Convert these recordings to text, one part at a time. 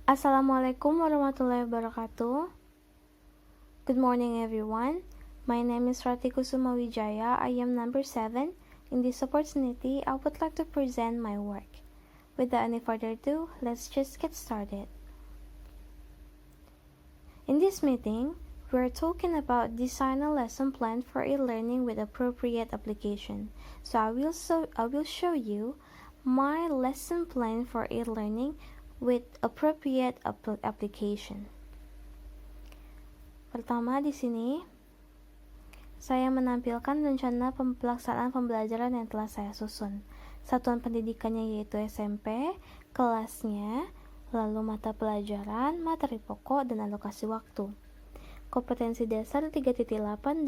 Assalamualaikum warahmatullahi wabarakatuh. Good morning everyone. My name is Rati Kusuma Wijaya. I am number 7. In this opportunity, I would like to present my work. Without any further ado, let's just get started. In this meeting, we are talking about design a lesson plan for e-learning with appropriate application. So I will show you my lesson plan for e-learning with appropriate application. Pertama di sini saya menampilkan rencana pelaksanaan pembelajaran yang telah saya susun. Satuan pendidikannya yaitu SMP, kelasnya, lalu mata pelajaran, materi pokok, dan alokasi waktu. Kompetensi dasar 3.8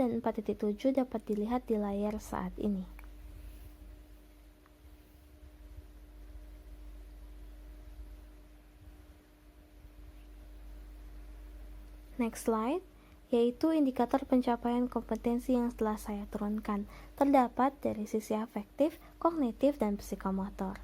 dan 4.7 dapat dilihat di layar saat ini. Next slide, yaitu indikator pencapaian kompetensi yang telah saya turunkan. Terdapat dari sisi afektif, kognitif, dan psikomotor.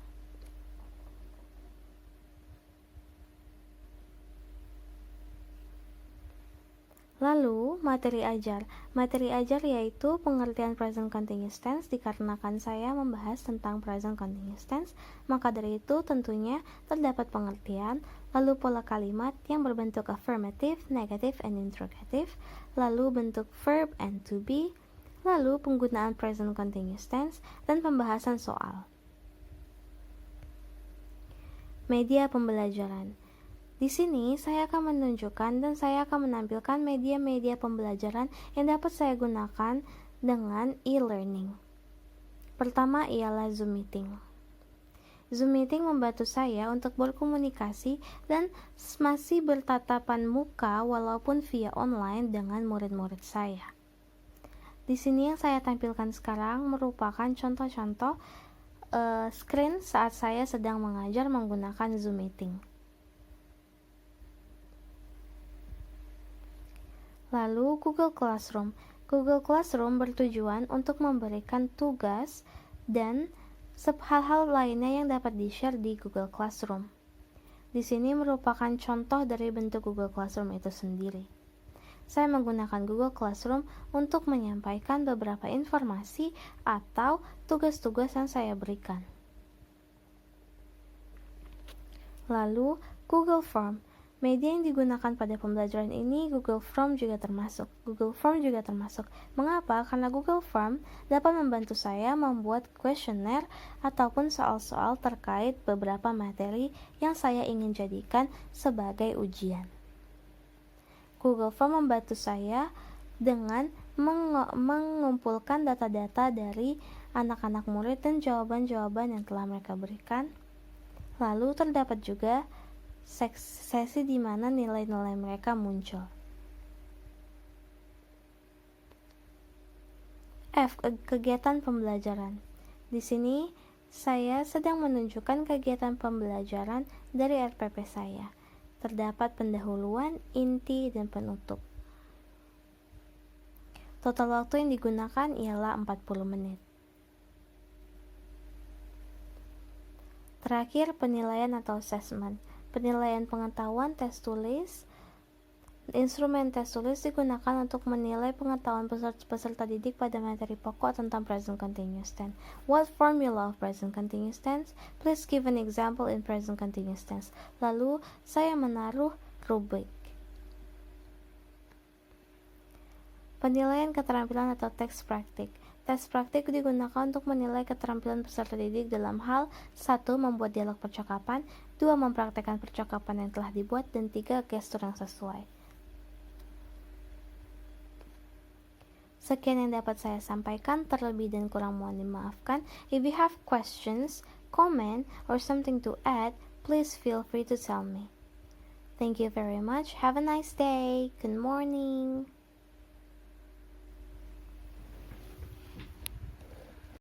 Lalu, materi ajar. Materi ajar yaitu pengertian present continuous tense. Dikarenakan saya membahas tentang present continuous tense, maka dari itu tentunya terdapat pengertian, lalu pola kalimat yang berbentuk affirmative, negative, and interrogative, lalu bentuk verb and to be, lalu penggunaan present continuous tense, dan pembahasan soal. Media pembelajaran. Di sini saya akan menunjukkan dan saya akan menampilkan media-media pembelajaran yang dapat saya gunakan dengan e-learning. Pertama ialah Zoom Meeting. Zoom Meeting membantu saya untuk berkomunikasi dan masih bertatapan muka walaupun via online dengan murid-murid saya. Di sini yang saya tampilkan sekarang merupakan contoh-contoh screen saat saya sedang mengajar menggunakan Zoom Meeting. Lalu Google Classroom. Google Classroom bertujuan untuk memberikan tugas dan hal-hal lainnya yang dapat di-share di Google Classroom. Di sini merupakan contoh dari bentuk Google Classroom itu sendiri. Saya menggunakan Google Classroom untuk menyampaikan beberapa informasi atau tugas-tugas yang saya berikan. Lalu Google Form. Media yang digunakan pada pembelajaran ini Google Form juga termasuk. Mengapa? Karena Google Form dapat membantu saya membuat kuesioner ataupun soal-soal terkait beberapa materi yang saya ingin jadikan sebagai ujian. Google Form membantu saya dengan mengumpulkan data-data dari anak-anak murid dan jawaban-jawaban yang telah mereka berikan. Lalu terdapat juga sesi di mana nilai-nilai mereka muncul. F. Kegiatan pembelajaran. Di sini saya sedang menunjukkan kegiatan pembelajaran dari RPP saya. Terdapat pendahuluan, inti, dan penutup. Total waktu yang digunakan ialah 40 menit. Terakhir, penilaian atau assessment. Penilaian pengetahuan tes tulis. Instrumen tes tulis digunakan untuk menilai pengetahuan peserta didik pada materi pokok tentang present continuous tense. What formula of present continuous tense? Please give an example in present continuous tense. Lalu saya menaruh rubrik. Penilaian keterampilan atau tes praktik. Tes praktik digunakan untuk menilai keterampilan peserta didik dalam hal 1. Membuat dialog percakapan, 2. Mempraktekkan percakapan yang telah dibuat, dan 3. Gestur yang sesuai. Sekian yang dapat saya sampaikan, terlebih dan kurang mohon dimaafkan. If you have questions, comment, or something to add, please feel free to tell me. Thank you very much. Have a nice day. Good morning.